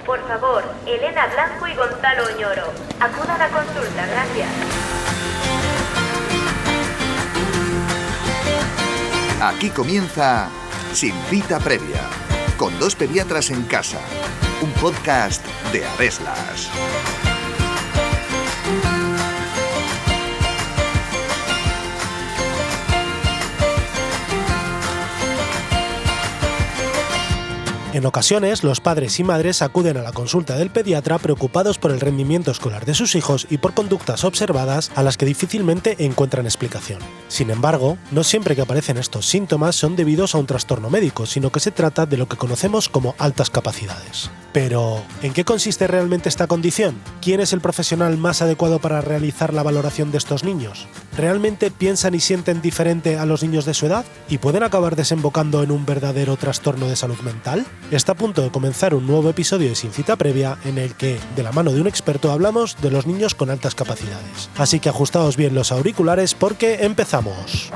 Por favor, Elena Blanco y Gonzalo Oñoro, acudan a consulta, gracias. Aquí comienza Sin Cita Previa, con dos pediatras en casa, un podcast de Adeslas. En ocasiones, los padres y madres acuden a la consulta del pediatra preocupados por el rendimiento escolar de sus hijos y por conductas observadas a las que difícilmente encuentran explicación. Sin embargo, no siempre que aparecen estos síntomas son debidos a un trastorno médico, sino que se trata de lo que conocemos como altas capacidades. Pero, ¿en qué consiste realmente esta condición? ¿Quién es el profesional más adecuado para realizar la valoración de estos niños? ¿Realmente piensan y sienten diferente a los niños de su edad? ¿Y pueden acabar desembocando en un verdadero trastorno de salud mental? Está a punto de comenzar un nuevo episodio de Sin Cita Previa en el que, de la mano de un experto, hablamos de los niños con altas capacidades. Así que ajustaos bien los auriculares porque empezamos.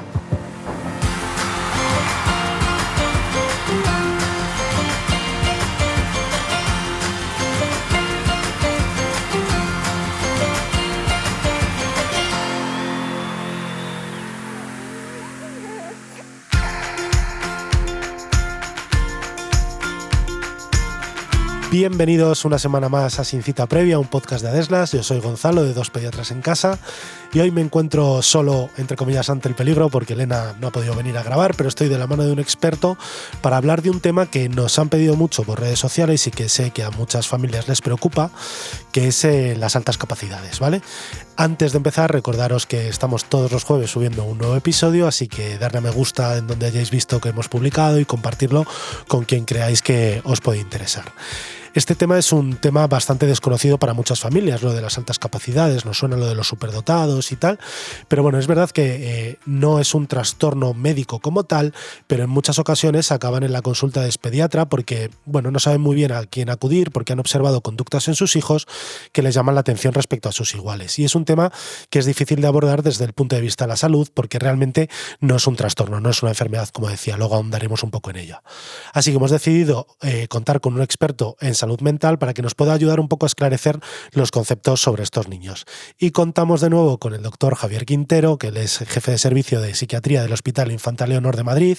Bienvenidos una semana más a Sin Cita Previa, un podcast de Adeslas. Yo soy Gonzalo, de Dos Pediatras en Casa, y hoy me encuentro solo, entre comillas, ante el peligro, porque Elena no ha podido venir a grabar, pero estoy de la mano de un experto para hablar de un tema que nos han pedido mucho por redes sociales y que sé que a muchas familias les preocupa, que es las altas capacidades, ¿vale? Antes de empezar, recordaros que estamos todos los jueves subiendo un nuevo episodio, así que darle a me gusta en donde hayáis visto que hemos publicado y compartirlo con quien creáis que os puede interesar. Este tema es un tema bastante desconocido para muchas familias, lo de las altas capacidades, nos suena lo de los superdotados y tal, pero bueno, es verdad que no es un trastorno médico como tal, pero en muchas ocasiones acaban en la consulta de pediatra porque, bueno, no saben muy bien a quién acudir, porque han observado conductas en sus hijos que les llaman la atención respecto a sus iguales. Y es un tema que es difícil de abordar desde el punto de vista de la salud, porque realmente no es un trastorno, no es una enfermedad, como decía, luego ahondaremos un poco en ella. Así que hemos decidido contar con un experto en salud mental para que nos pueda ayudar un poco a esclarecer los conceptos sobre estos niños. Y contamos de nuevo con el doctor Javier Quintero, que él es jefe de servicio de psiquiatría del Hospital Infante Leonor de Madrid,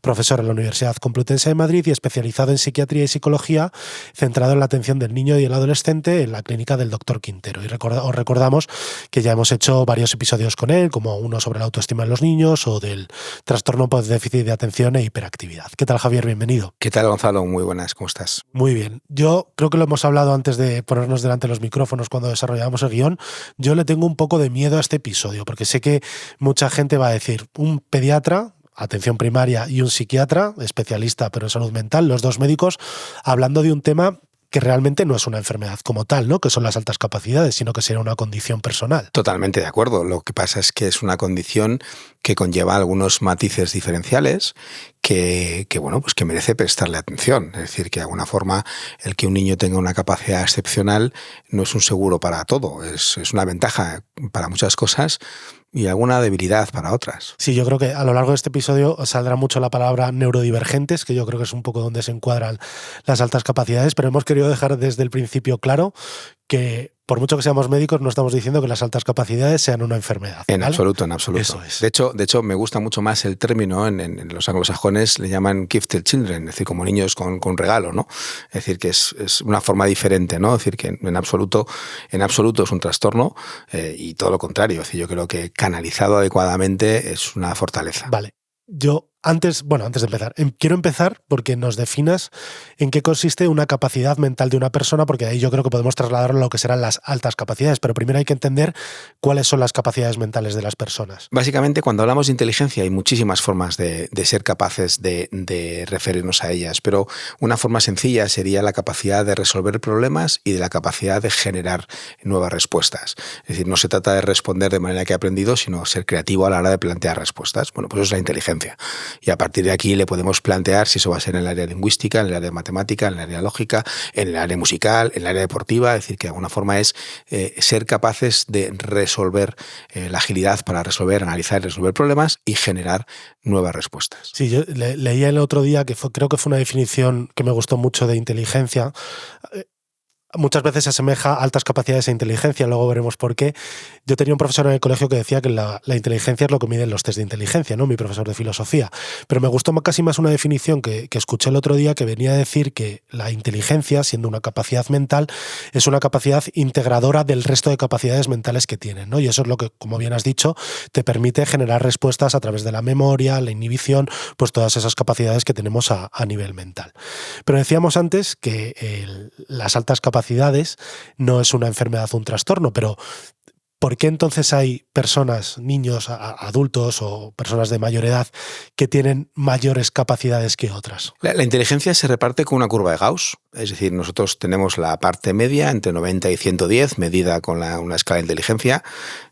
profesor en la Universidad Complutense de Madrid y especializado en psiquiatría y psicología, centrado en la atención del niño y el adolescente en la clínica del doctor Quintero. Y os recordamos que ya hemos hecho varios episodios con él, como uno sobre la autoestima en los niños o del trastorno por déficit de atención e hiperactividad. ¿Qué tal, Javier? Bienvenido. ¿Qué tal, Gonzalo? Muy buenas, ¿cómo estás? Muy bien. Yo creo que lo hemos hablado antes de ponernos delante de los micrófonos cuando desarrollábamos el guión. Yo le tengo un poco de miedo a este episodio, porque sé que mucha gente va a decir, un pediatra, atención primaria, y un psiquiatra, especialista pero en salud mental, los dos médicos, hablando de un tema que realmente no es una enfermedad como tal, ¿no? Que son las altas capacidades, sino que será una condición personal. Totalmente de acuerdo. Lo que pasa es que es una condición que conlleva algunos matices diferenciales que merece prestarle atención. Es decir, que de alguna forma el que un niño tenga una capacidad excepcional no es un seguro para todo, es una ventaja para muchas cosas y alguna debilidad para otras. Sí, yo creo que a lo largo de este episodio saldrá mucho la palabra neurodivergentes, que yo creo que es un poco donde se encuadran las altas capacidades, pero hemos querido dejar desde el principio claro que por mucho que seamos médicos no estamos diciendo que las altas capacidades sean una enfermedad. En ¿vale? absoluto, en absoluto. Eso es. De hecho, me gusta mucho más el término, en los anglosajones le llaman gifted children, es decir, como niños con regalo, ¿no? Es decir, que es una forma diferente, ¿no? Es decir, que en absoluto es un trastorno y todo lo contrario. Es decir, yo creo que canalizado adecuadamente es una fortaleza. Vale. Yo, antes de empezar, quiero empezar porque nos definas en qué consiste una capacidad mental de una persona, porque ahí yo creo que podemos trasladarlo a lo que serán las altas capacidades, pero primero hay que entender cuáles son las capacidades mentales de las personas. Básicamente, cuando hablamos de inteligencia hay muchísimas formas de ser capaces de referirnos a ellas, pero una forma sencilla sería la capacidad de resolver problemas y de la capacidad de generar nuevas respuestas. Es decir, no se trata de responder de manera que he aprendido, sino ser creativo a la hora de plantear respuestas. Bueno, pues eso es la inteligencia. Y a partir de aquí le podemos plantear si eso va a ser en el área lingüística, en el área de matemática, en el área lógica, en el área musical, en el área deportiva. Es decir, que de alguna forma es ser capaces de resolver la agilidad para resolver, analizar y resolver problemas y generar nuevas respuestas. Sí, yo leía el otro día creo que fue una definición que me gustó mucho de inteligencia. muchas veces se asemeja a altas capacidades e inteligencia, luego veremos por qué. Yo tenía un profesor en el colegio que decía que la inteligencia es lo que miden los test de inteligencia, ¿no? Mi profesor de filosofía. Pero me gustó casi más una definición que escuché el otro día, que venía a decir que la inteligencia, siendo una capacidad mental, es una capacidad integradora del resto de capacidades mentales que tienen, ¿no? Y eso es lo que, como bien has dicho, te permite generar respuestas a través de la memoria, la inhibición, pues todas esas capacidades que tenemos a nivel mental. Pero decíamos antes que las altas capacidades no es una enfermedad o un trastorno, pero ¿por qué entonces hay personas, niños, adultos o personas de mayor edad que tienen mayores capacidades que otras? La inteligencia se reparte con una curva de Gauss, es decir, nosotros tenemos la parte media entre 90 y 110, medida con una escala de inteligencia,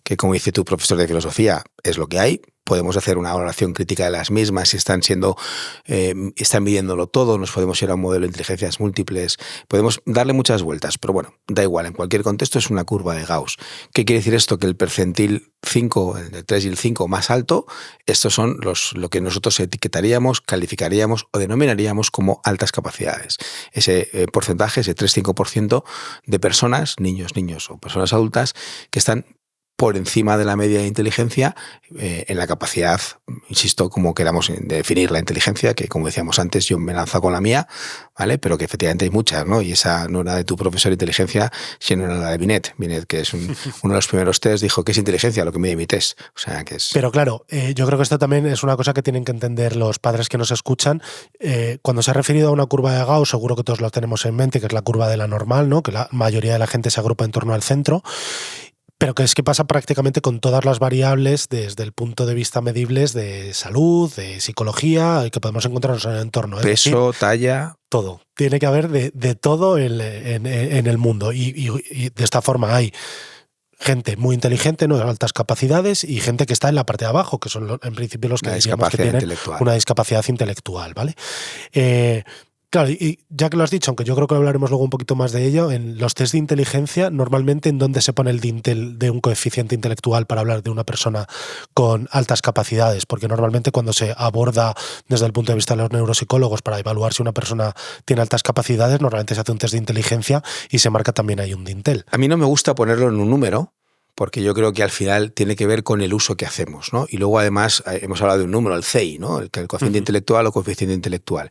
que como dice tu profesor de filosofía, es lo que hay. Podemos hacer una valoración crítica de las mismas si están midiéndolo todo, nos podemos ir a un modelo de inteligencias múltiples, podemos darle muchas vueltas, pero bueno, da igual, en cualquier contexto es una curva de Gauss. ¿Qué quiere decir esto? Que el percentil 5, el 3 y el 5 más alto, estos son lo que nosotros etiquetaríamos, calificaríamos o denominaríamos como altas capacidades. Ese porcentaje, ese 3-5% de personas, niños o personas adultas, que están por encima de la media de inteligencia en la capacidad, insisto, como queramos definir la inteligencia, que como decíamos antes, yo me lanzo con la mía, ¿vale? Pero que efectivamente hay muchas, ¿no? Y esa no era de tu profesor de inteligencia, sino era la de Binet. Binet, que es uno de los primeros test, dijo que es inteligencia lo que mide mi test. O sea, que es... Pero claro, yo creo que esto también es una cosa que tienen que entender los padres que nos escuchan. Cuando se ha referido a una curva de Gauss, seguro que todos lo tenemos en mente, que es la curva de la normal, ¿no? Que la mayoría de la gente se agrupa en torno al centro. Pero que es que pasa prácticamente con todas las variables desde el punto de vista medibles de salud, de psicología, que podemos encontrarnos en el entorno. Peso, decir, talla... Todo. Tiene que haber de todo en el mundo. Y de esta forma hay gente muy inteligente, ¿no? De altas capacidades, y gente que está en la parte de abajo, que son en principio los que diríamos que tienen una discapacidad intelectual, ¿vale? Claro, y ya que lo has dicho, aunque yo creo que hablaremos luego un poquito más de ello, en los test de inteligencia, normalmente ¿en dónde se pone el dintel de un coeficiente intelectual para hablar de una persona con altas capacidades? Porque normalmente cuando se aborda desde el punto de vista de los neuropsicólogos para evaluar si una persona tiene altas capacidades, normalmente se hace un test de inteligencia y se marca también ahí un dintel. A mí no me gusta ponerlo en un número, porque yo creo que al final tiene que ver con el uso que hacemos, ¿no? Y luego además hemos hablado de un número, el CEI, ¿no? El coeficiente intelectual o coeficiente intelectual.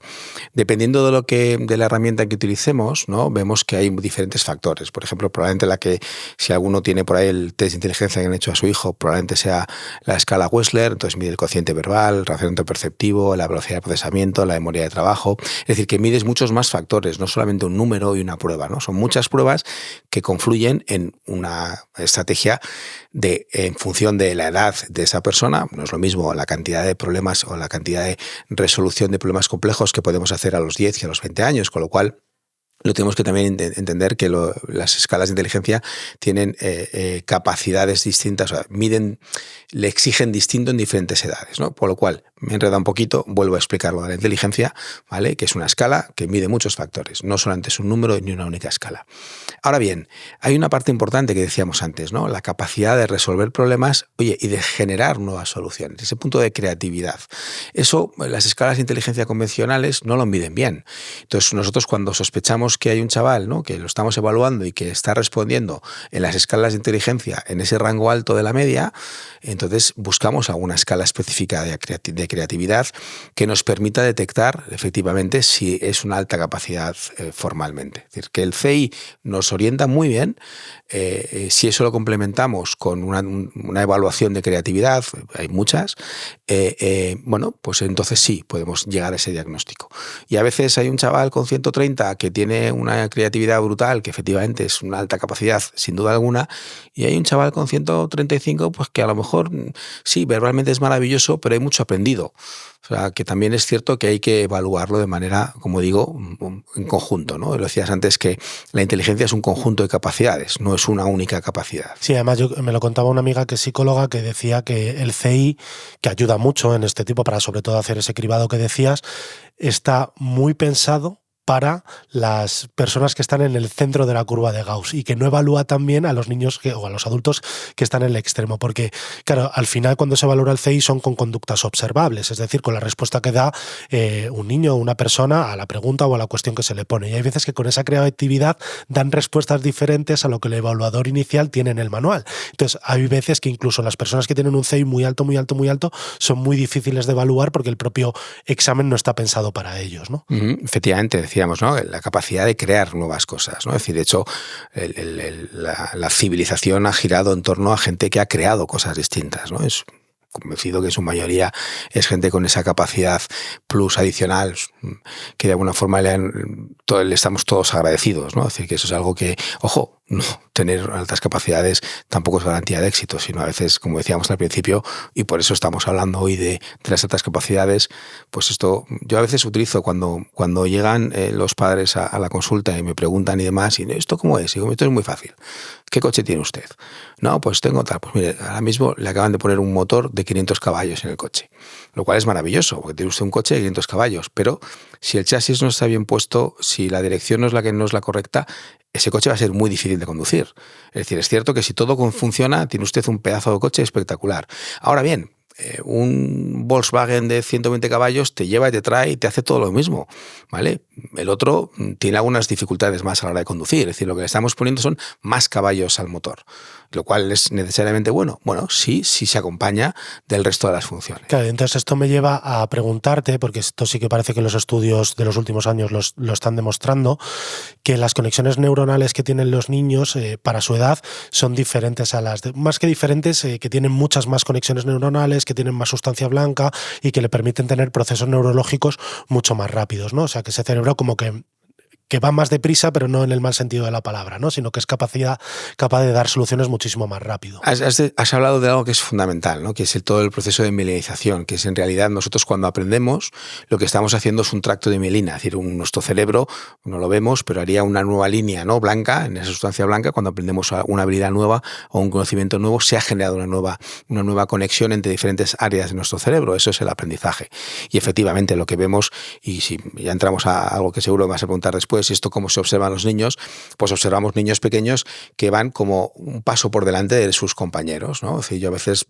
Dependiendo de la herramienta que utilicemos, ¿no? Vemos que hay diferentes factores. Por ejemplo, probablemente si alguno tiene por ahí el test de inteligencia que han hecho a su hijo, probablemente sea la escala Wechsler, entonces mide el cociente verbal, el razonamiento perceptivo, la velocidad de procesamiento, la memoria de trabajo. Es decir, que mides muchos más factores, no solamente un número y una prueba, ¿no? Son muchas pruebas que confluyen en una estrategia en función de la edad de esa persona. No es lo mismo la cantidad de problemas o la cantidad de resolución de problemas complejos que podemos hacer a los 10 y a los 20 años, con lo cual lo tenemos que también entender que las escalas de inteligencia tienen capacidades distintas, o sea, le exigen distinto en diferentes edades, ¿no? Por lo cual, me he enredado un poquito, vuelvo a explicar lo de la inteligencia, ¿vale? Que es una escala que mide muchos factores, no solamente es un número ni una única escala. Ahora bien, hay una parte importante que decíamos antes, ¿no? La capacidad de resolver problemas, y de generar nuevas soluciones, ese punto de creatividad. Eso, las escalas de inteligencia convencionales no lo miden bien. Entonces, nosotros cuando sospechamos que hay un chaval, ¿no? Que lo estamos evaluando y que está respondiendo en las escalas de inteligencia en ese rango alto de la media, entonces buscamos alguna escala específica de creatividad que nos permita detectar efectivamente si es una alta capacidad formalmente. Es decir, que el CEI nos orienta muy bien. Si eso lo complementamos con una evaluación de creatividad, hay muchas, bueno, pues entonces sí podemos llegar a ese diagnóstico. Y a veces hay un chaval con 130 que tiene una creatividad brutal, que efectivamente es una alta capacidad, sin duda alguna, y hay un chaval con 135, pues que a lo mejor sí, verbalmente es maravilloso, pero hay mucho aprendido. O sea, que también es cierto que hay que evaluarlo de manera, como digo, en conjunto, ¿no? Lo decías antes que la inteligencia es un conjunto de capacidades, no es una única capacidad. Sí, además me lo contaba una amiga que es psicóloga que decía que el CEI, que ayuda mucho en este tipo para sobre todo hacer ese cribado que decías, está muy pensado para las personas que están en el centro de la curva de Gauss y que no evalúa también a los niños o a los adultos que están en el extremo, porque claro, al final cuando se valora el CI son con conductas observables, es decir, con la respuesta que da un niño o una persona a la pregunta o a la cuestión que se le pone, y hay veces que con esa creatividad dan respuestas diferentes a lo que el evaluador inicial tiene en el manual. Entonces hay veces que incluso las personas que tienen un CI muy alto son muy difíciles de evaluar porque el propio examen no está pensado para ellos, ¿no? Efectivamente, decíamos, ¿no? La capacidad de crear nuevas cosas, ¿no? Es decir, de hecho, la civilización ha girado en torno a gente que ha creado cosas distintas, ¿no? Es convencido que en su mayoría es gente con esa capacidad plus adicional que de alguna forma le estamos todos agradecidos, ¿no? Es decir, que eso es algo que, ojo, no tener altas capacidades tampoco es garantía de éxito, sino a veces, como decíamos al principio, y por eso estamos hablando hoy de las altas capacidades, pues esto yo a veces utilizo cuando llegan los padres a la consulta y me preguntan y demás, y ¿esto cómo es? Y digo, esto es muy fácil. ¿Qué coche tiene usted? No, pues tengo tal. Pues mire, ahora mismo le acaban de poner un motor de 500 caballos en el coche, lo cual es maravilloso, porque tiene usted un coche de 500 caballos, pero si el chasis no está bien puesto, si la dirección no es la correcta, ese coche va a ser muy difícil de conducir. Es decir, es cierto que si todo funciona, tiene usted un pedazo de coche espectacular. Ahora bien, un Volkswagen de 120 caballos te lleva y te trae y te hace todo lo mismo, ¿vale? El otro tiene algunas dificultades más a la hora de conducir, es decir, lo que le estamos poniendo son más caballos al motor, lo cual es necesariamente bueno. Bueno, sí se acompaña del resto de las funciones. Claro, entonces esto me lleva a preguntarte, porque esto sí que parece que los estudios de los últimos años lo están demostrando, que las conexiones neuronales que tienen los niños para su edad son diferentes a las más que diferentes, que tienen muchas más conexiones neuronales, que tienen más sustancia blanca y que le permiten tener procesos neurológicos mucho más rápidos, ¿no? O sea, que ese cerebro como que va más deprisa, pero no en el mal sentido de la palabra, ¿no? Sino que es capaz de dar soluciones muchísimo más rápido. Has hablado de algo que es fundamental, ¿no? Que es todo el proceso de mielinización, que es en realidad nosotros cuando aprendemos lo que estamos haciendo es un tracto de mielina, es decir, nuestro cerebro no lo vemos, pero haría una nueva línea, ¿no? Blanca, en esa sustancia blanca, cuando aprendemos una habilidad nueva o un conocimiento nuevo, se ha generado una nueva conexión entre diferentes áreas de nuestro cerebro. Eso es el aprendizaje. Y efectivamente lo que vemos, y si ya entramos a algo que seguro me vas a preguntar después, y esto cómo se observan los niños, pues observamos niños pequeños que van como un paso por delante de sus compañeros, ¿no? Es decir, yo a veces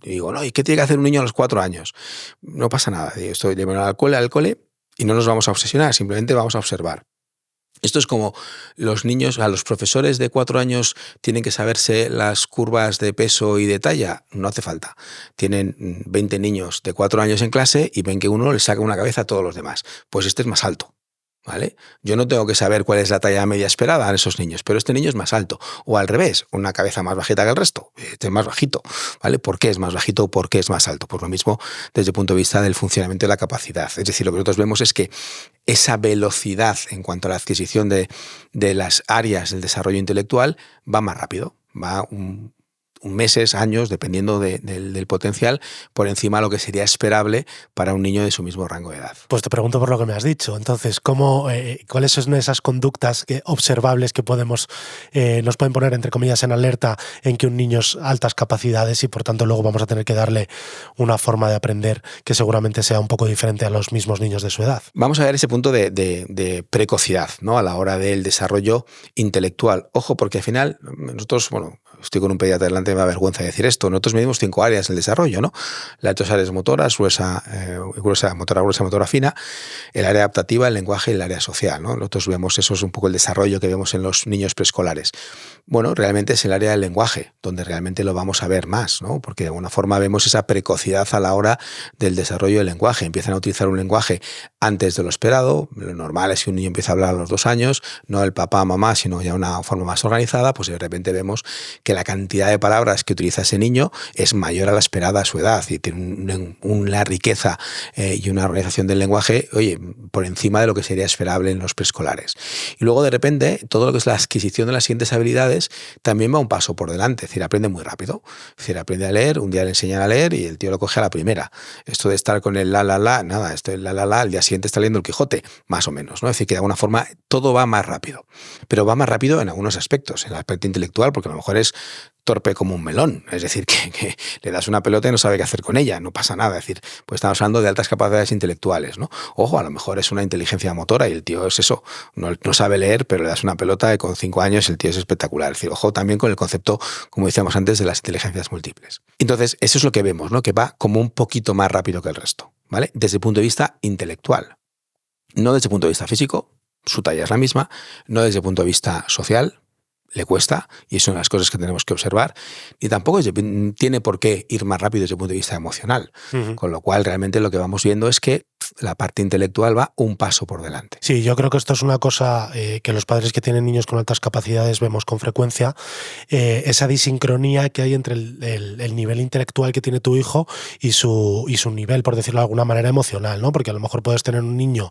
digo, no, ¿y qué tiene que hacer un niño a los 4 años? No pasa nada, estoy llevando al cole y no nos vamos a obsesionar, simplemente vamos a observar. Esto es como los niños, a los profesores de 4 años tienen que saberse las curvas de peso y de talla. No hace falta. Tienen 20 niños de 4 años en clase y ven que uno le saca una cabeza a todos los demás. Pues este es más alto. ¿Vale? Yo no tengo que saber cuál es la talla media esperada en esos niños, pero este niño es más alto. O al revés, una cabeza más bajita que el resto. Este es más bajito. ¿Vale? ¿Por qué es más bajito o por qué es más alto? Pues lo mismo desde el punto de vista del funcionamiento de la capacidad. Es decir, lo que nosotros vemos es que esa velocidad en cuanto a la adquisición de las áreas del desarrollo intelectual va más rápido. Va meses, años, dependiendo del potencial, por encima de lo que sería esperable para un niño de su mismo rango de edad. Pues te pregunto por lo que me has dicho. Entonces, ¿cuáles son esas conductas observables que nos pueden poner, entre comillas, en alerta en que un niño es altas capacidades y por tanto luego vamos a tener que darle una forma de aprender que seguramente sea un poco diferente a los mismos niños de su edad? Vamos a ver ese punto de precocidad, ¿no? A la hora del desarrollo intelectual. Ojo, porque al final nosotros, estoy con un pediatra delante, me da vergüenza decir esto. Nosotros medimos 5 áreas del desarrollo, ¿no? Las 2 áreas motoras, motora fina, el área adaptativa, el lenguaje y el área social, ¿no? Nosotros vemos, eso es un poco el desarrollo que vemos en los niños preescolares. Bueno, realmente es el área del lenguaje, donde realmente lo vamos a ver más, ¿no? Porque de alguna forma vemos esa precocidad a la hora del desarrollo del lenguaje. Empiezan a utilizar un lenguaje antes de lo esperado. Lo normal es que un niño empiece a hablar a los 2 años, no el papá, mamá, sino ya una forma más organizada, pues de repente vemos que la cantidad de palabras que utiliza ese niño es mayor a la esperada a su edad y tiene una riqueza y una organización del lenguaje, por encima de lo que sería esperable en los preescolares. Y luego de repente todo lo que es la adquisición de las siguientes habilidades también va un paso por delante, es decir, aprende muy rápido, es decir, aprende a leer, un día le enseñan a leer y el tío lo coge a la primera. Esto de estar con el nada, esto del al día siguiente está leyendo el Quijote, más o menos, ¿no? Es decir, que de alguna forma todo va más rápido, pero va más rápido en algunos aspectos, en el aspecto intelectual, porque a lo mejor es torpe como un melón, es decir, que le das una pelota y no sabe qué hacer con ella, no pasa nada, es decir, pues estamos hablando de altas capacidades intelectuales, ¿no? Ojo, a lo mejor es una inteligencia motora y el tío es eso, no sabe leer, pero le das una pelota y con 5 años el tío es espectacular, es decir, ojo también con el concepto, como decíamos antes, de las inteligencias múltiples. Entonces, eso es lo que vemos, ¿no? Que va como un poquito más rápido que el resto, ¿vale? Desde el punto de vista intelectual, no desde el punto de vista físico, su talla es la misma, no desde el punto de vista social, le cuesta, y es una de las cosas que tenemos que observar, y tampoco tiene por qué ir más rápido desde el punto de vista emocional, con lo cual realmente lo que vamos viendo es que la parte intelectual va un paso por delante. Sí, yo creo que esto es una cosa que los padres que tienen niños con altas capacidades vemos con frecuencia, esa disincronía que hay entre el nivel intelectual que tiene tu hijo y su nivel, por decirlo de alguna manera, emocional, ¿no? Porque a lo mejor puedes tener un niño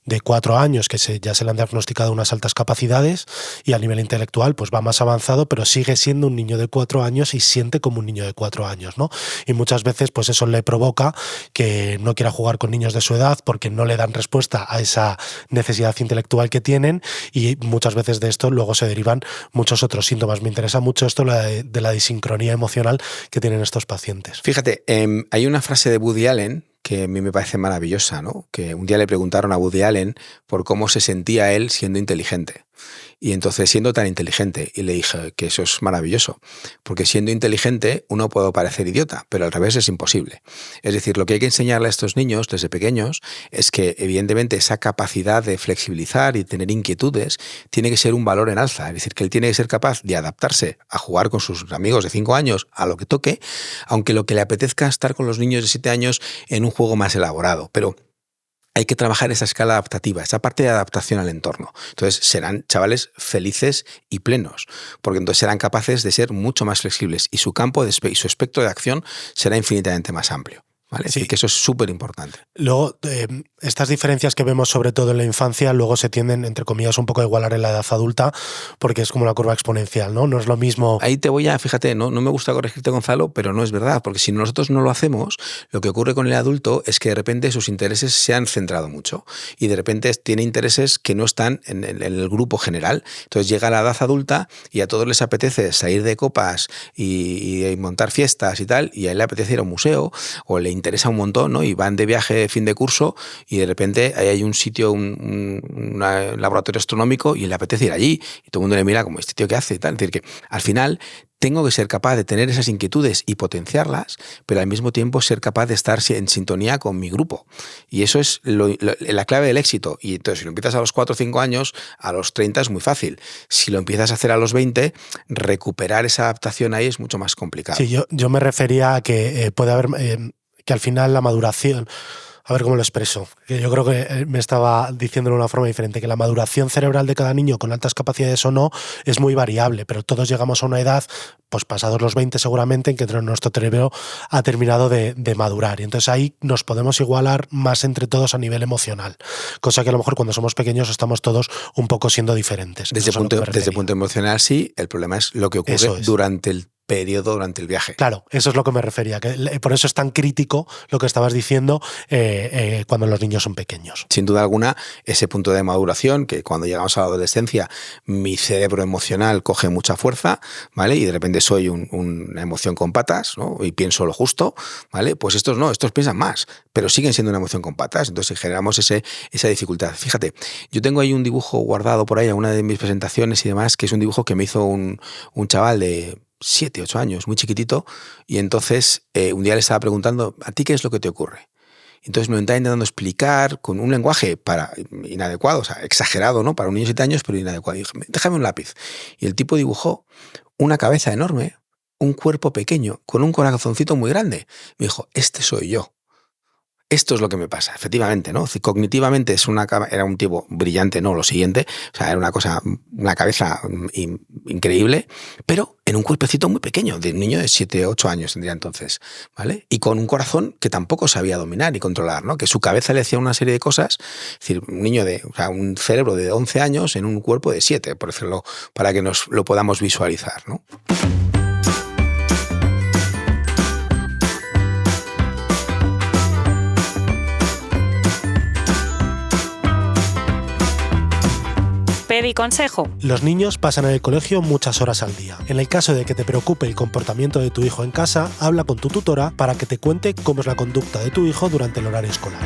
de 4 años que ya se le han diagnosticado unas altas capacidades y a nivel intelectual pues va más avanzado, pero sigue siendo un niño de 4 años y siente como un niño de 4 años, ¿no? Y muchas veces pues eso le provoca que no quiera jugar con niños de su edad porque no le dan respuesta a esa necesidad intelectual que tienen, y muchas veces de esto luego se derivan muchos otros síntomas. Me interesa mucho esto de la disincronía emocional que tienen estos pacientes. Fíjate, hay una frase de Woody Allen que a mí me parece maravillosa, ¿no? Que un día le preguntaron a Woody Allen por cómo se sentía él siendo inteligente. Y entonces, siendo tan inteligente, y le dije que eso es maravilloso, porque siendo inteligente uno puede parecer idiota, pero al revés es imposible. Es decir, lo que hay que enseñarle a estos niños desde pequeños es que evidentemente esa capacidad de flexibilizar y tener inquietudes tiene que ser un valor en alza, es decir, que él tiene que ser capaz de adaptarse a jugar con sus amigos de 5 años a lo que toque, aunque lo que le apetezca estar con los niños de 7 años en un juego más elaborado, pero hay que trabajar esa escala adaptativa, esa parte de adaptación al entorno. Entonces serán chavales felices y plenos, porque entonces serán capaces de ser mucho más flexibles y su campo y su espectro de acción será infinitamente más amplio. ¿Vale? Sí. Así que eso es súper importante. Luego, estas diferencias que vemos sobre todo en la infancia luego se tienden, entre comillas, un poco a igualar en la edad adulta, porque es como una curva exponencial, ¿no? No es lo mismo. Ahí te voy a, fíjate, no me gusta corregirte, Gonzalo, pero no es verdad, porque si nosotros no lo hacemos, lo que ocurre con el adulto es que de repente sus intereses se han centrado mucho y de repente tiene intereses que no están en el grupo general. Entonces llega la edad adulta y a todos les apetece salir de copas y montar fiestas y tal, y a él le apetece ir a un museo o le interesa un montón, ¿no? Y van de viaje de fin de curso y de repente ahí hay un sitio, un laboratorio astronómico y le apetece ir allí y todo el mundo le mira como, ¿este tío qué hace? Y tal. Es decir, que al final tengo que ser capaz de tener esas inquietudes y potenciarlas, pero al mismo tiempo ser capaz de estar en sintonía con mi grupo. Y eso es la clave del éxito. Y entonces, si lo empiezas a los 4 o 5 años, a los 30 es muy fácil. Si lo empiezas a hacer a los 20, recuperar esa adaptación ahí es mucho más complicado. Sí, yo me refería a que puede haber, que al final la maduración, a ver cómo lo expreso, que yo creo que me estaba diciéndolo de una forma diferente, que la maduración cerebral de cada niño con altas capacidades o no es muy variable, pero todos llegamos a una edad, pues pasados los 20 seguramente, en que nuestro cerebro ha terminado de madurar, y entonces ahí nos podemos igualar más entre todos a nivel emocional, cosa que a lo mejor cuando somos pequeños estamos todos un poco siendo diferentes. Desde el punto emocional sí, el problema es lo que ocurre durante el periodo, durante el viaje. Claro, eso es lo que me refería, que por eso es tan crítico lo que estabas diciendo cuando los niños son pequeños. Sin duda alguna, ese punto de maduración, que cuando llegamos a la adolescencia mi cerebro emocional coge mucha fuerza, ¿vale? Y de repente soy una emoción con patas, ¿no? Y pienso lo justo, ¿vale? Pues estos no, estos piensan más, pero siguen siendo una emoción con patas, entonces generamos esa dificultad. Fíjate, yo tengo ahí un dibujo guardado por ahí a una de mis presentaciones y demás, que es un dibujo que me hizo un chaval de 7, 8 años, muy chiquitito, y entonces un día le estaba preguntando, ¿a ti qué es lo que te ocurre? Entonces me lo estaba intentando explicar con un lenguaje inadecuado, o sea, exagerado, ¿no? Para un niño de 7 años, pero inadecuado. Y dije, déjame un lápiz. Y el tipo dibujó una cabeza enorme, un cuerpo pequeño, con un corazoncito muy grande. Me dijo, este soy yo. Esto es lo que me pasa, efectivamente, ¿no? Cognitivamente era un tipo brillante, no, lo siguiente, o sea, era una cabeza increíble, pero en un cuerpecito muy pequeño, de un niño de 7, 8 años tendría entonces, ¿vale? Y con un corazón que tampoco sabía dominar y controlar, ¿no? Que su cabeza le hacía una serie de cosas, es decir, un cerebro de 11 años en un cuerpo de 7, por decirlo, para que nos lo podamos visualizar, ¿no? Pediconsejo. Los niños pasan en el colegio muchas horas al día. En el caso de que te preocupe el comportamiento de tu hijo en casa, habla con tu tutora para que te cuente cómo es la conducta de tu hijo durante el horario escolar.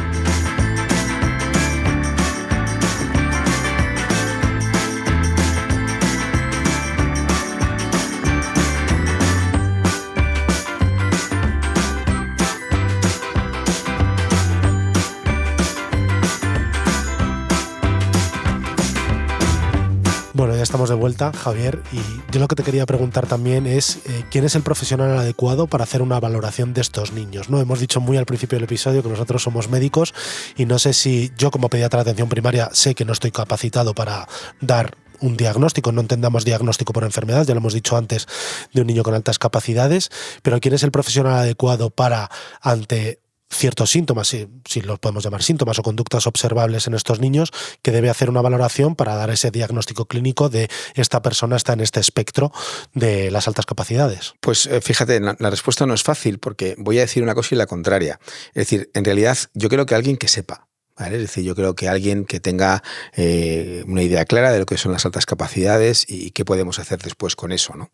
Bueno, ya estamos de vuelta, Javier, y yo lo que te quería preguntar también es ¿quién es el profesional adecuado para hacer una valoración de estos niños? ¿No? Hemos dicho muy al principio del episodio que nosotros somos médicos y no sé si yo como pediatra de atención primaria sé que no estoy capacitado para dar un diagnóstico, no entendamos diagnóstico por enfermedad, ya lo hemos dicho antes, de un niño con altas capacidades, pero ¿quién es el profesional adecuado para, ante ciertos síntomas, si los podemos llamar síntomas o conductas observables en estos niños, que debe hacer una valoración para dar ese diagnóstico clínico de esta persona está en este espectro de las altas capacidades? Pues fíjate, la respuesta no es fácil porque voy a decir una cosa y la contraria. Es decir, en realidad yo creo que alguien que sepa, ¿vale? Es decir, yo creo que alguien que tenga una idea clara de lo que son las altas capacidades y qué podemos hacer después con eso, ¿no?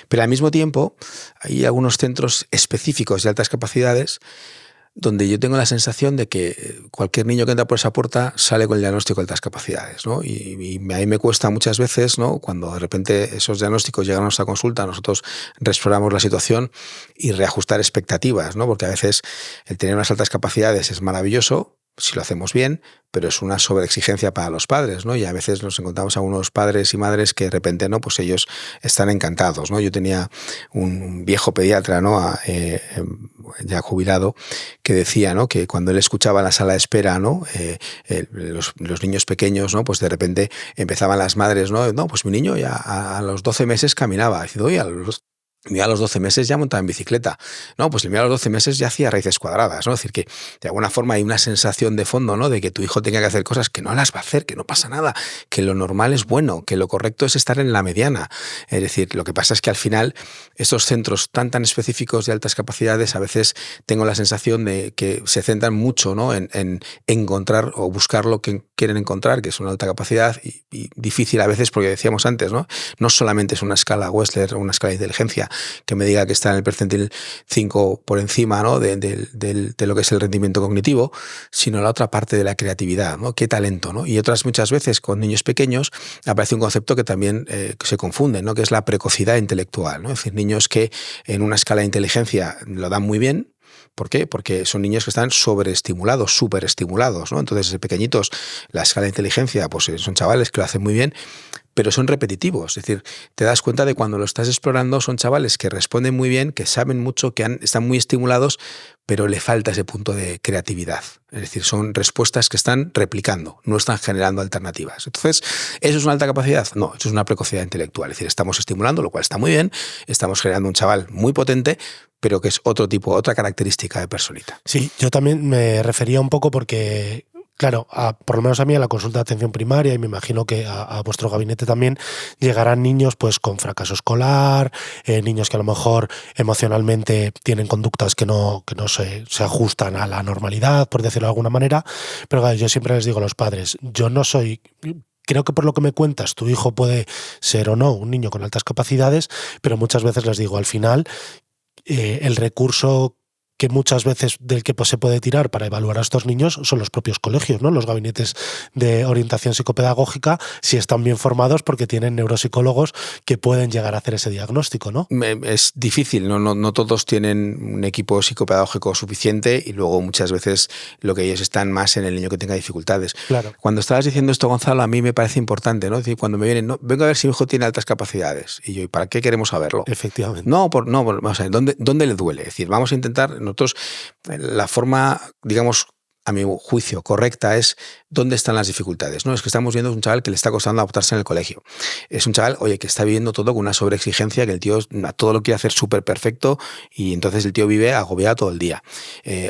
Pero al mismo tiempo hay algunos centros específicos de altas capacidades donde yo tengo la sensación de que cualquier niño que entra por esa puerta sale con el diagnóstico de altas capacidades, ¿no? Y a mí me cuesta muchas veces, ¿no? Cuando de repente esos diagnósticos llegan a nuestra consulta, nosotros reexploramos la situación y reajustar expectativas, ¿no? Porque a veces el tener unas altas capacidades es maravilloso, si lo hacemos bien, pero es una sobreexigencia para los padres, ¿no? Y a veces nos encontramos a unos padres y madres que de repente, ¿no? Pues ellos están encantados, ¿no? Yo tenía un viejo pediatra, ¿no? Ya jubilado, que decía, ¿no? Que cuando él escuchaba en la sala de espera, ¿no? Los niños pequeños, ¿no? Pues de repente empezaban las madres, ¿no? No, pues mi niño ya a los 12 meses caminaba. Diciendo, oye, a los 12 meses ya montaba en bicicleta. No, pues el mío a los 12 meses ya hacía raíces cuadradas, ¿no? Es decir, que de alguna forma hay una sensación de fondo, ¿no? De que tu hijo tenga que hacer cosas que no las va a hacer, que no pasa nada, que lo normal es bueno, que lo correcto es estar en la mediana. Es decir, lo que pasa es que al final estos centros tan específicos de altas capacidades a veces tengo la sensación de que se centran mucho, ¿no? en encontrar o buscar lo que quieren encontrar, que es una alta capacidad y difícil a veces, porque decíamos antes, ¿no? No solamente es una escala Wechsler o una escala de inteligencia que me diga que está en el percentil 5 por encima, ¿no? de lo que es el rendimiento cognitivo, sino la otra parte de la creatividad, ¿no? Qué talento, ¿no? Y otras muchas veces con niños pequeños aparece un concepto que también se confunde, ¿no? Que es la precocidad intelectual, ¿no? Es decir, niños que en una escala de inteligencia lo dan muy bien. ¿Por qué? Porque son niños que están sobreestimulados, superestimulados, ¿no? Entonces, desde pequeñitos, la escala de inteligencia, pues son chavales que lo hacen muy bien, pero son repetitivos. Es decir, te das cuenta de cuando lo estás explorando, son chavales que responden muy bien, que saben mucho, que están muy estimulados, pero le falta ese punto de creatividad. Es decir, son respuestas que están replicando, no están generando alternativas. Entonces, ¿eso es una alta capacidad? No, eso es una precocidad intelectual. Es decir, estamos estimulando, lo cual está muy bien, estamos generando un chaval muy potente, pero que es otro tipo, otra característica de personita. Sí, yo también me refería un poco porque, claro, por lo menos a mí a la consulta de atención primaria, y me imagino que a vuestro gabinete también, llegarán niños pues con fracaso escolar, niños que a lo mejor emocionalmente tienen conductas que no se ajustan a la normalidad, por decirlo de alguna manera, pero claro, yo siempre les digo a los padres, yo no soy... Creo que por lo que me cuentas, tu hijo puede ser o no un niño con altas capacidades, pero muchas veces les digo, al final, el recurso que muchas veces del que se puede tirar para evaluar a estos niños son los propios colegios, ¿no? Los gabinetes de orientación psicopedagógica, si están bien formados porque tienen neuropsicólogos que pueden llegar a hacer ese diagnóstico, ¿no? Es difícil, no todos tienen un equipo psicopedagógico suficiente y luego muchas veces lo que ellos están más en el niño que tenga dificultades. Claro. Cuando estabas diciendo esto, Gonzalo, a mí me parece importante, ¿no? Es decir, cuando me vienen, no, vengo a ver si mi hijo tiene altas capacidades. Y yo, ¿y para qué queremos saberlo? Efectivamente. Vamos a ver, ¿dónde le duele? Es decir, vamos a intentar, nosotros, la forma, digamos, a mi juicio, correcta es dónde están las dificultades. No, es que estamos viendo un chaval que le está costando adaptarse en el colegio. Es un chaval, oye, que está viviendo todo con una sobreexigencia, que el tío a todo lo quiere hacer súper perfecto y entonces el tío vive agobiado todo el día.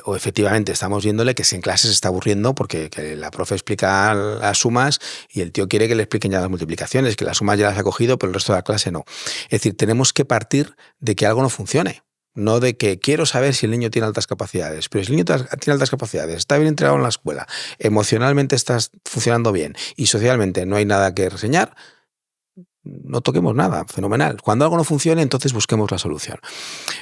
O efectivamente estamos viéndole que si en clase se está aburriendo porque que la profe explica las sumas y el tío quiere que le expliquen ya las multiplicaciones, que las sumas ya las ha cogido, pero el resto de la clase no. Es decir, tenemos que partir de que algo no funcione. no de que quiero saber si el niño tiene altas capacidades, pero si el niño tiene altas capacidades, está bien entrenado en la escuela, emocionalmente estás funcionando bien y socialmente no hay nada que reseñar, no toquemos nada, fenomenal. Cuando algo no funcione, entonces busquemos la solución.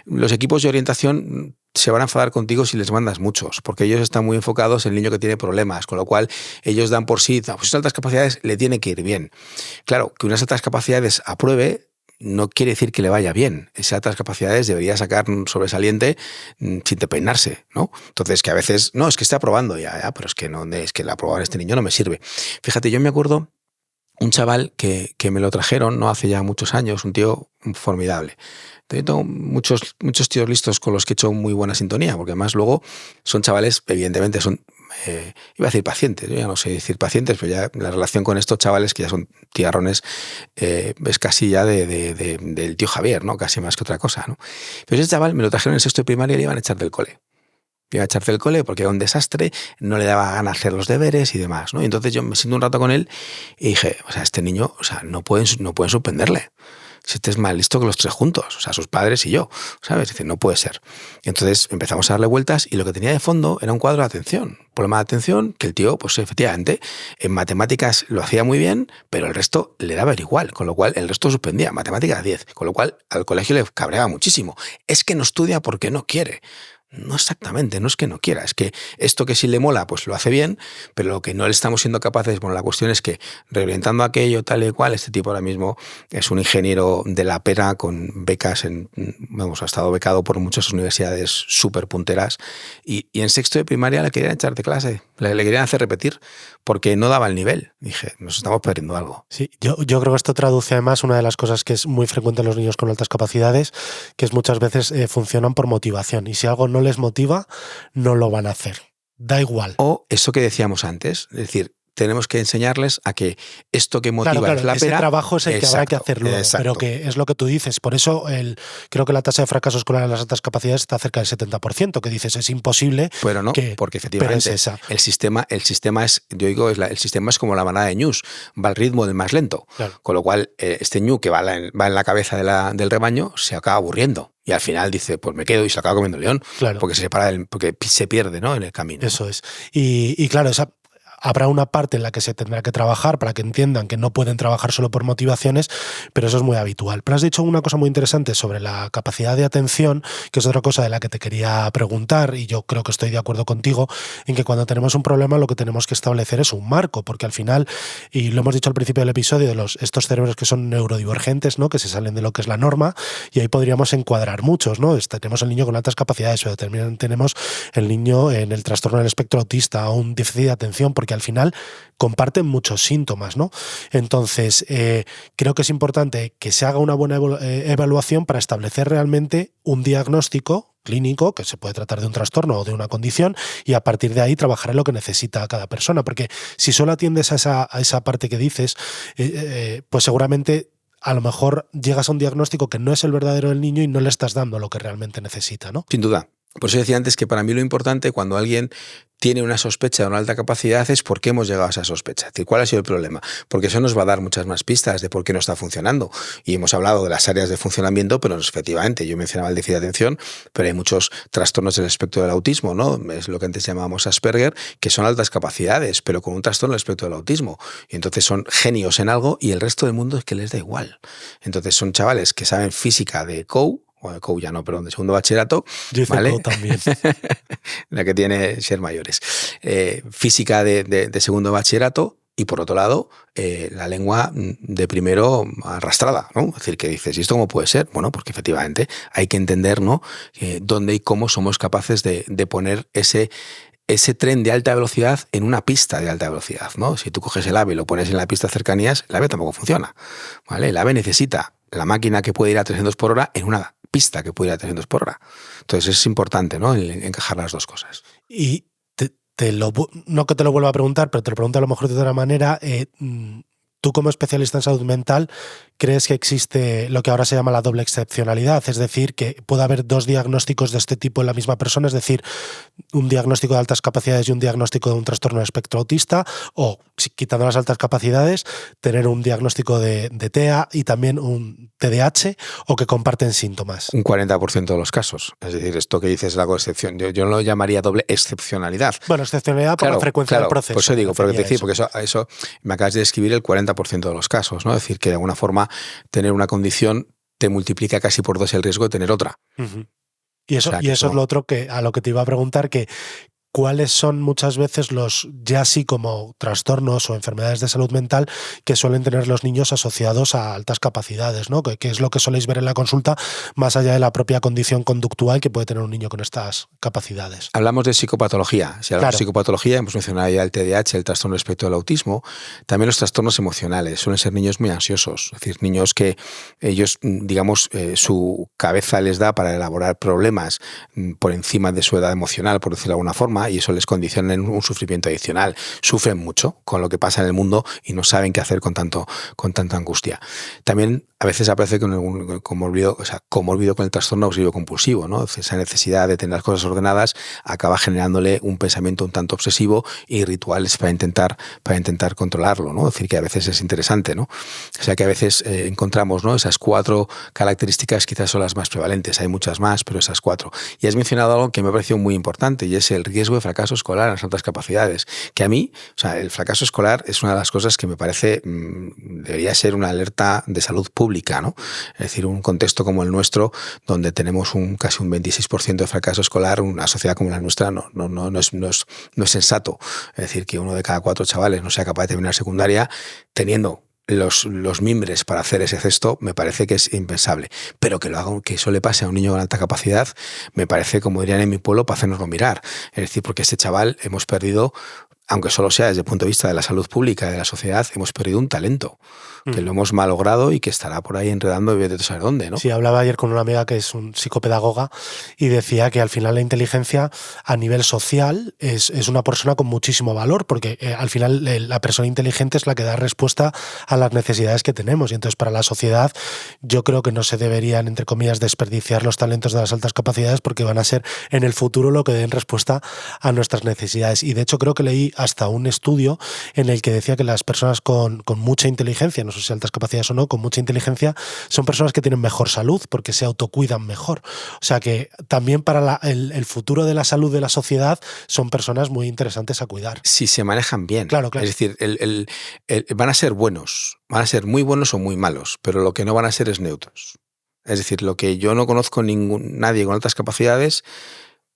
Los equipos de orientación se van a enfadar contigo si les mandas muchos, porque ellos están muy enfocados en el niño que tiene problemas, con lo cual ellos dan por sí, pues esas altas capacidades le tiene que ir bien. Claro, que unas altas capacidades apruebe no quiere decir que le vaya bien. Esas altas capacidades debería sacar un sobresaliente sin despeinarse, ¿no? Entonces, que a veces, no, es que está aprobando ya, pero es que no, es que el aprobar este niño no me sirve. Fíjate, yo me acuerdo un chaval que me lo trajeron no hace ya muchos años, un tío formidable. Yo tengo muchos tíos listos con los que he hecho muy buena sintonía, porque además luego son chavales, evidentemente son, iba a decir pacientes, yo ya no sé decir pacientes, pero ya la relación con estos chavales que ya son tiarrones es casi ya del tío Javier, ¿no? Casi más que otra cosa, ¿no? Pero ese chaval me lo trajeron en sexto de primaria y le iban a echar del cole. Iba a echarse del cole porque era un desastre, no le daba ganas hacer los deberes y demás, ¿no? Y entonces yo me siento un rato con él y dije, o sea, este niño, o sea, no pueden suspenderle. Si este es más listo que los tres juntos, o sea, sus padres y yo, ¿sabes? Dice, no puede ser. Y entonces empezamos a darle vueltas y lo que tenía de fondo era un cuadro de atención. Problema de atención que el tío, pues efectivamente, en matemáticas lo hacía muy bien, pero el resto le daba igual, con lo cual el resto suspendía. Matemáticas 10, con lo cual al colegio le cabreaba muchísimo. Es que no estudia porque no quiere. No exactamente, no es que no quiera, es que esto que sí le mola, pues lo hace bien, pero lo que no le estamos siendo capaces, bueno, la cuestión es que reorientando aquello tal y cual, este tipo ahora mismo es un ingeniero de la pera con becas, ha estado becado por muchas universidades súper punteras y en sexto de primaria le querían echar de clase, le querían hacer repetir porque no daba el nivel. Dije, nos estamos perdiendo algo. Sí, yo creo que esto traduce además una de las cosas que es muy frecuente en los niños con altas capacidades, que es muchas veces funcionan por motivación y si algo no les motiva, no lo van a hacer. Da igual. O eso que decíamos antes, es decir, tenemos que enseñarles a que esto que motiva claro, es la ese pera. trabajo es el que habrá que hacer luego, exacto. Pero que es lo que tú dices. Por eso creo que la tasa de fracaso escolar en las altas capacidades está cerca del 70%, que dices es imposible. Pero no, porque efectivamente es el sistema es, yo digo, el sistema es como la manada de ñus, va al ritmo del más lento. Claro. Con lo cual, este ñu que va en la cabeza del rebaño se acaba aburriendo. Y al final dice, pues me quedo y se acaba comiendo el león. Claro. Porque porque se pierde, ¿no? En el camino. Eso es. Y claro, habrá una parte en la que se tendrá que trabajar para que entiendan que no pueden trabajar solo por motivaciones, pero eso es muy habitual. Pero has dicho una cosa muy interesante sobre la capacidad de atención, que es otra cosa de la que te quería preguntar, y yo creo que estoy de acuerdo contigo, en que cuando tenemos un problema lo que tenemos que establecer es un marco, porque al final, y lo hemos dicho al principio del episodio, de estos cerebros que son neurodivergentes, ¿no? Que se salen de lo que es la norma, y ahí podríamos encuadrar muchos, ¿no? Tenemos el niño con altas capacidades, pero también tenemos el niño en el trastorno del espectro autista o un déficit de atención, porque al final comparten muchos síntomas, ¿no? Entonces, creo que es importante que se haga una buena evaluación para establecer realmente un diagnóstico clínico, que se puede tratar de un trastorno o de una condición, y a partir de ahí trabajar en lo que necesita cada persona, porque si solo atiendes a esa parte que dices, pues seguramente a lo mejor llegas a un diagnóstico que no es el verdadero del niño y no le estás dando lo que realmente necesita, ¿no? Sin duda. Por eso decía antes que para mí lo importante cuando alguien tiene una sospecha de una alta capacidad es por qué hemos llegado a esa sospecha, es decir, cuál ha sido el problema, porque eso nos va a dar muchas más pistas de por qué no está funcionando. Y hemos hablado de las áreas de funcionamiento, pero efectivamente, yo mencionaba el déficit de atención, pero hay muchos trastornos del espectro del autismo, ¿no? Es lo que antes llamábamos Asperger, que son altas capacidades, pero con un trastorno del espectro del autismo. Y entonces son genios en algo y el resto del mundo es que les da igual. Entonces son chavales que saben física de COU, o de COU ya no, perdón, de segundo bachillerato. Yo hice COU también. La que tiene ser mayores. Física de segundo bachillerato y por otro lado la lengua de primero arrastrada, ¿no? Es decir, que dices, ¿y esto cómo puede ser? Bueno, porque efectivamente hay que entender, ¿no? Dónde y cómo somos capaces de poner ese tren de alta velocidad en una pista de alta velocidad, ¿no? Si tú coges el AVE y lo pones en la pista de cercanías, el AVE tampoco funciona, ¿vale? El AVE necesita la máquina que puede ir a 300 por hora en una pista que puede ir a 300 por hora. Entonces es importante, ¿no? Encajar las dos cosas. Y no que te lo vuelva a preguntar, pero te lo pregunto a lo mejor de otra manera. tú como especialista en salud mental, ¿crees que existe lo que ahora se llama la doble excepcionalidad? Es decir, que puede haber dos diagnósticos de este tipo en la misma persona, es decir, un diagnóstico de altas capacidades y un diagnóstico de un trastorno de espectro autista, o, quitando las altas capacidades, tener un diagnóstico de TEA y también un TDAH, o que comparten síntomas. Un 40% de los casos. Es decir, esto que dices es algo de excepción. Yo no lo llamaría doble excepcionalidad. Bueno, excepcionalidad por la frecuencia del proceso. Por eso digo, porque eso me acabas de describir el 40% de los casos, ¿no? Es decir, que de alguna forma tener una condición te multiplica casi por 2 el riesgo de tener otra. Uh-huh. Y eso es lo otro a lo que te iba a preguntar, que ¿cuáles son muchas veces los ya así como trastornos o enfermedades de salud mental que suelen tener los niños asociados a altas capacidades, ¿no? Que es lo que soléis ver en la consulta, más allá de la propia condición conductual que puede tener un niño con estas capacidades? Hablamos de psicopatología. Si hablamos de psicopatología, hemos mencionado ya el TDAH, el trastorno del espectro del autismo, también los trastornos emocionales. Suelen ser niños muy ansiosos, es decir, niños que ellos, digamos, su cabeza les da para elaborar problemas por encima de su edad emocional, por decirlo de alguna forma, y eso les condiciona en un sufrimiento adicional. Sufren mucho con lo que pasa en el mundo y no saben qué hacer con tanta angustia. También a veces aparece con algún comórbido con el trastorno obsesivo compulsivo, ¿no? Esa necesidad de tener las cosas ordenadas acaba generándole un pensamiento un tanto obsesivo y rituales para intentar controlarlo, ¿no? Es decir, que a veces es interesante, ¿no? O sea, que a veces encontramos, ¿no? Esas 4 características quizás son las más prevalentes. Hay muchas más, pero esas 4. Y has mencionado algo que me ha parecido muy importante, y es el riesgo de fracaso escolar en las altas capacidades. Que a mí, el fracaso escolar es una de las cosas que me parece debería ser una alerta de salud pública, ¿no? Es decir, un contexto como el nuestro, donde tenemos casi un 26% de fracaso escolar, una sociedad como la nuestra no es sensato. Es decir, que 1 de cada 4 chavales no sea capaz de terminar secundaria teniendo los mimbres para hacer ese gesto, me parece que es impensable. Pero que eso le pase a un niño con alta capacidad, me parece, como dirían en mi pueblo, para hacernoslo mirar. Es decir, porque este chaval hemos perdido, aunque solo sea desde el punto de vista de la salud pública, de la sociedad, hemos perdido un talento que lo hemos malogrado y que estará por ahí enredando y vete a saber dónde, ¿no? Sí, hablaba ayer con una amiga que es un psicopedagoga y decía que al final la inteligencia a nivel social es una persona con muchísimo valor, porque al final la persona inteligente es la que da respuesta a las necesidades que tenemos, y entonces para la sociedad yo creo que no se deberían, entre comillas, desperdiciar los talentos de las altas capacidades, porque van a ser en el futuro lo que den respuesta a nuestras necesidades. Y de hecho creo que leí hasta un estudio en el que decía que las personas con mucha inteligencia, no sé si altas capacidades o no, con mucha inteligencia, son personas que tienen mejor salud porque se autocuidan mejor. O sea que también para el futuro de la salud de la sociedad son personas muy interesantes a cuidar. Si se manejan bien. Claro. Es decir, van a ser buenos, van a ser muy buenos o muy malos, pero lo que no van a ser es neutros. Es decir, lo que yo no conozco nadie con altas capacidades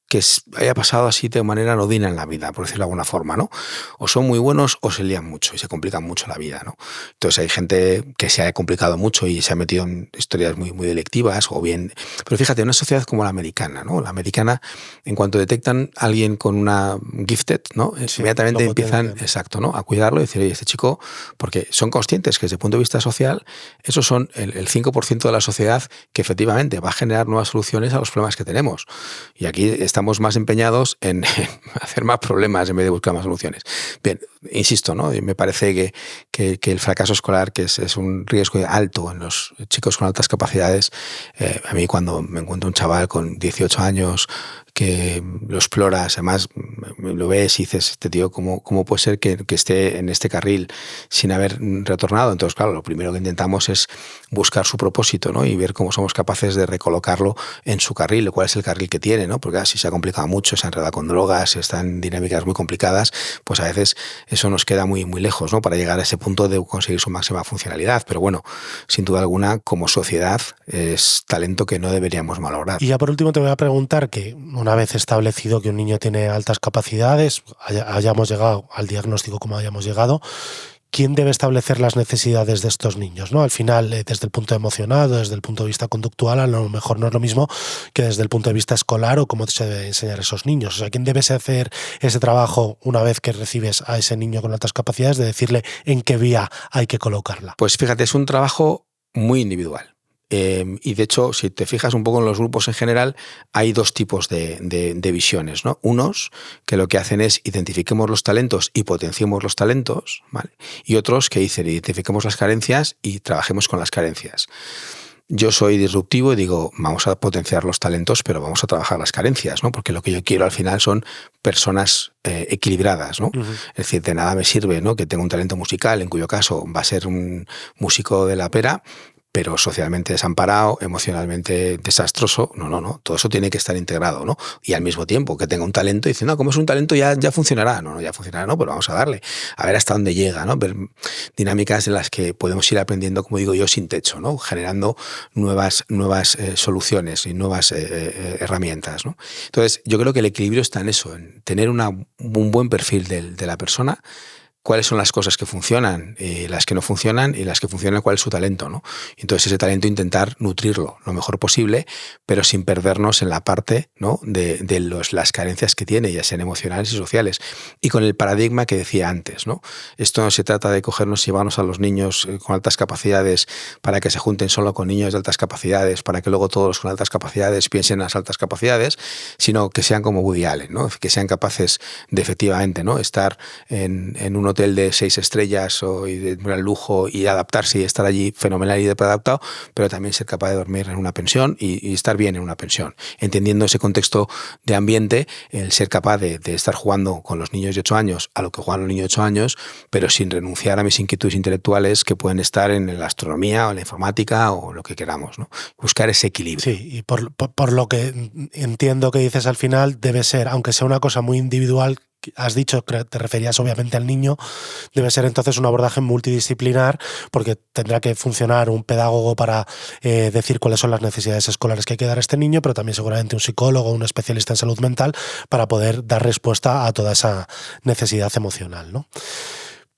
que haya pasado así de manera anodina en la vida, por decirlo de alguna forma, ¿no? O son muy buenos o se lían mucho y se complican mucho la vida, ¿no? Entonces hay gente que se ha complicado mucho y se ha metido en historias muy, muy delictivas, o bien... Pero fíjate, una sociedad como la americana, ¿no? La americana, en cuanto detectan a alguien con una gifted, ¿no? Sí, inmediatamente empiezan, exacto, ¿no? A cuidarlo y decir, oye, este chico, porque son conscientes que desde el punto de vista social, esos son el 5% de la sociedad que efectivamente va a generar nuevas soluciones a los problemas que tenemos. Y aquí estamos más empeñados en hacer más problemas en vez de buscar más soluciones. Bien, insisto, ¿no? Me parece que el fracaso escolar, que es un riesgo alto en los chicos con altas capacidades, a mí cuando me encuentro un chaval con 18 años que lo exploras, además lo ves y dices, este tío, ¿cómo puede ser que esté en este carril sin haber retornado? Entonces, claro, lo primero que intentamos es buscar su propósito, ¿no? Y ver cómo somos capaces de recolocarlo en su carril, cuál es el carril que tiene, ¿no? Porque si se ha complicado mucho, se ha enredado con drogas, está en dinámicas muy complicadas, pues a veces eso nos queda muy, muy lejos, ¿no? Para llegar a ese punto de conseguir su máxima funcionalidad. Pero bueno, sin duda alguna, como sociedad, es talento que no deberíamos malograr. Y ya por último te voy a preguntar que una vez establecido que un niño tiene altas capacidades, hayamos llegado al diagnóstico como hayamos llegado, ¿quién debe establecer las necesidades de estos niños, ¿no? Al final, desde el punto emocional, desde el punto de vista conductual, a lo mejor no es lo mismo que desde el punto de vista escolar o cómo se debe enseñar a esos niños. O sea, ¿quién debe hacer ese trabajo una vez que recibes a ese niño con altas capacidades, de decirle en qué vía hay que colocarla? Pues fíjate, es un trabajo muy individual. Y de hecho, si te fijas un poco en los grupos en general, hay dos tipos de visiones, ¿no? Unos que lo que hacen es identifiquemos los talentos y potenciemos los talentos, ¿vale? Y otros que dicen identifiquemos las carencias y trabajemos con las carencias. Yo soy disruptivo y digo, vamos a potenciar los talentos, pero vamos a trabajar las carencias, ¿no? Porque lo que yo quiero al final son personas equilibradas, ¿no? Es decir, de nada me sirve, ¿no?, que tenga un talento musical, en cuyo caso va a ser un músico de la pera, pero socialmente desamparado, emocionalmente desastroso. No. Todo eso tiene que estar integrado, ¿no? Y al mismo tiempo que tenga un talento, dice, no, como es un talento ya funcionará. No, ya funcionará, no, pero vamos a darle. A ver hasta dónde llega, ¿no? Ver dinámicas en las que podemos ir aprendiendo, como digo yo, sin techo, ¿no? Generando nuevas soluciones y nuevas herramientas, ¿no? Entonces, yo creo que el equilibrio está en eso, en tener un buen perfil de la persona, cuáles son las cosas que funcionan, las que no funcionan, y las que funcionan, cuál es su talento, ¿no? Entonces ese talento intentar nutrirlo lo mejor posible, pero sin perdernos en la parte, ¿no?, de las carencias que tiene, ya sean emocionales y sociales. Y con el paradigma que decía antes, ¿no? Esto no se trata de cogernos y llevarnos a los niños con altas capacidades para que se junten solo con niños de altas capacidades, para que luego todos los con altas capacidades piensen en las altas capacidades, sino que sean como Woody Allen, ¿no? Que sean capaces de efectivamente, ¿no?, estar en un hotel de 6 estrellas y de gran lujo y adaptarse y estar allí fenomenal y de adaptado, pero también ser capaz de dormir en una pensión y estar bien en una pensión. Entendiendo ese contexto de ambiente, el ser capaz de estar jugando con los niños de 8 años a lo que juegan los niños de 8 años, pero sin renunciar a mis inquietudes intelectuales que pueden estar en la astronomía o en la informática o lo que queramos, ¿no? Buscar ese equilibrio. Sí, y por lo que entiendo que dices al final, debe ser, aunque sea una cosa muy individual, has dicho que te referías obviamente al niño, debe ser entonces un abordaje multidisciplinar, porque tendrá que funcionar un pedagogo para decir cuáles son las necesidades escolares que hay que dar a este niño, pero también seguramente un psicólogo, un especialista en salud mental, para poder dar respuesta a toda esa necesidad emocional, ¿no?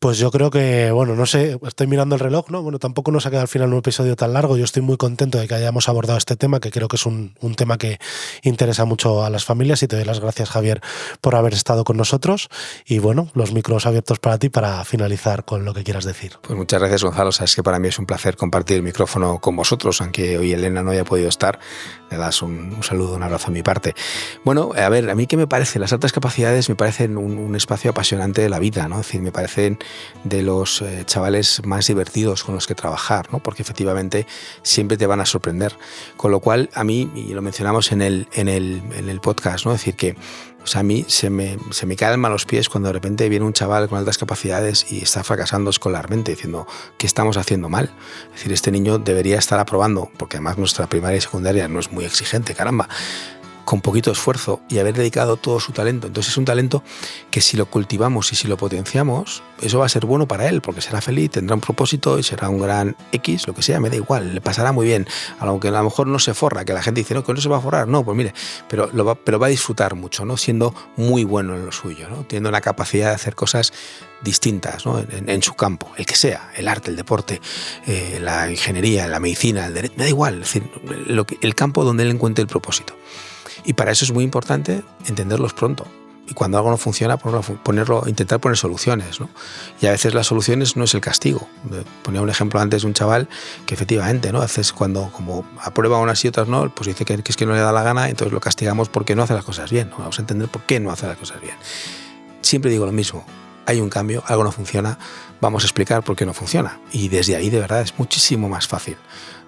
Pues yo creo que, bueno, no sé, estoy mirando el reloj, ¿no? Bueno, tampoco nos ha quedado al final un episodio tan largo. Yo estoy muy contento de que hayamos abordado este tema, que creo que es un tema que interesa mucho a las familias, y te doy las gracias, Javier, por haber estado con nosotros. Y bueno, los micros abiertos para ti para finalizar con lo que quieras decir. Pues muchas gracias, Gonzalo. Sabes que para mí es un placer compartir el micrófono con vosotros, aunque hoy Elena no haya podido estar. Le das un saludo, un abrazo a mi parte. Bueno, a ver, a mí qué me parece, las altas capacidades me parecen un espacio apasionante de la vida, ¿no? Es decir, me parecen de los chavales más divertidos con los que trabajar, ¿no? Porque efectivamente siempre te van a sorprender. Con lo cual, a mí, y lo mencionamos en el podcast, ¿no? Es decir, que a mí se me calman los pies cuando de repente viene un chaval con altas capacidades y está fracasando escolarmente, diciendo que estamos haciendo mal. Es decir, este niño debería estar aprobando, porque además nuestra primaria y secundaria no es muy exigente, caramba, con poquito esfuerzo y haber dedicado todo su talento. Entonces es un talento que si lo cultivamos y si lo potenciamos, eso va a ser bueno para él, porque será feliz, tendrá un propósito y será un gran X, lo que sea, me da igual, le pasará muy bien. Aunque a lo mejor no se forra, que la gente dice, no, que no se va a forrar, no, pues mire, pero va a disfrutar mucho, ¿no? Siendo muy bueno en lo suyo, ¿no? Teniendo la capacidad de hacer cosas distintas, ¿no? En su campo, el que sea, el arte, el deporte, la ingeniería, la medicina, el derecho, me da igual, es decir, el campo donde él encuentre el propósito. Y para eso es muy importante entenderlos pronto. Y cuando algo no funciona, intentar poner soluciones, ¿no? Y a veces las soluciones no es el castigo. Ponía un ejemplo antes de un chaval que efectivamente, ¿no? A veces cuando como aprueba unas y otras no, pues dice que es que no le da la gana, entonces lo castigamos porque no hace las cosas bien. ¿No? Vamos a entender por qué no hace las cosas bien. Siempre digo lo mismo. Hay un cambio, algo no funciona, vamos a explicar por qué no funciona. Y desde ahí, de verdad, es muchísimo más fácil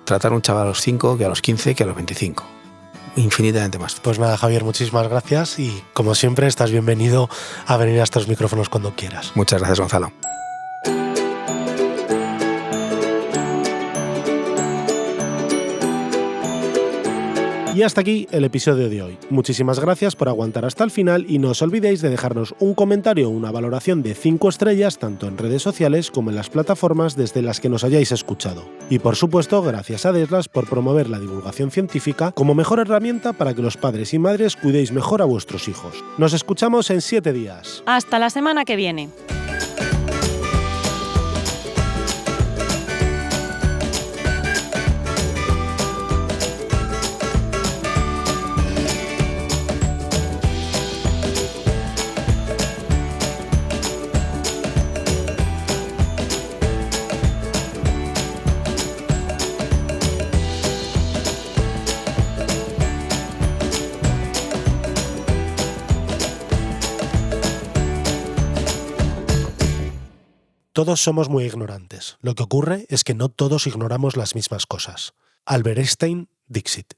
tratar a un chaval a los 5 que a los 15 que a los 25. Infinitamente más. Pues nada, Javier, muchísimas gracias y como siempre estás bienvenido a venir a estos micrófonos cuando quieras. Muchas gracias, Gonzalo. Y hasta aquí el episodio de hoy. Muchísimas gracias por aguantar hasta el final y no os olvidéis de dejarnos un comentario o una valoración de 5 estrellas tanto en redes sociales como en las plataformas desde las que nos hayáis escuchado. Y por supuesto, gracias a Deslas por promover la divulgación científica como mejor herramienta para que los padres y madres cuidéis mejor a vuestros hijos. Nos escuchamos en 7 días. Hasta la semana que viene. Todos somos muy ignorantes. Lo que ocurre es que no todos ignoramos las mismas cosas. Albert Einstein, Dixit.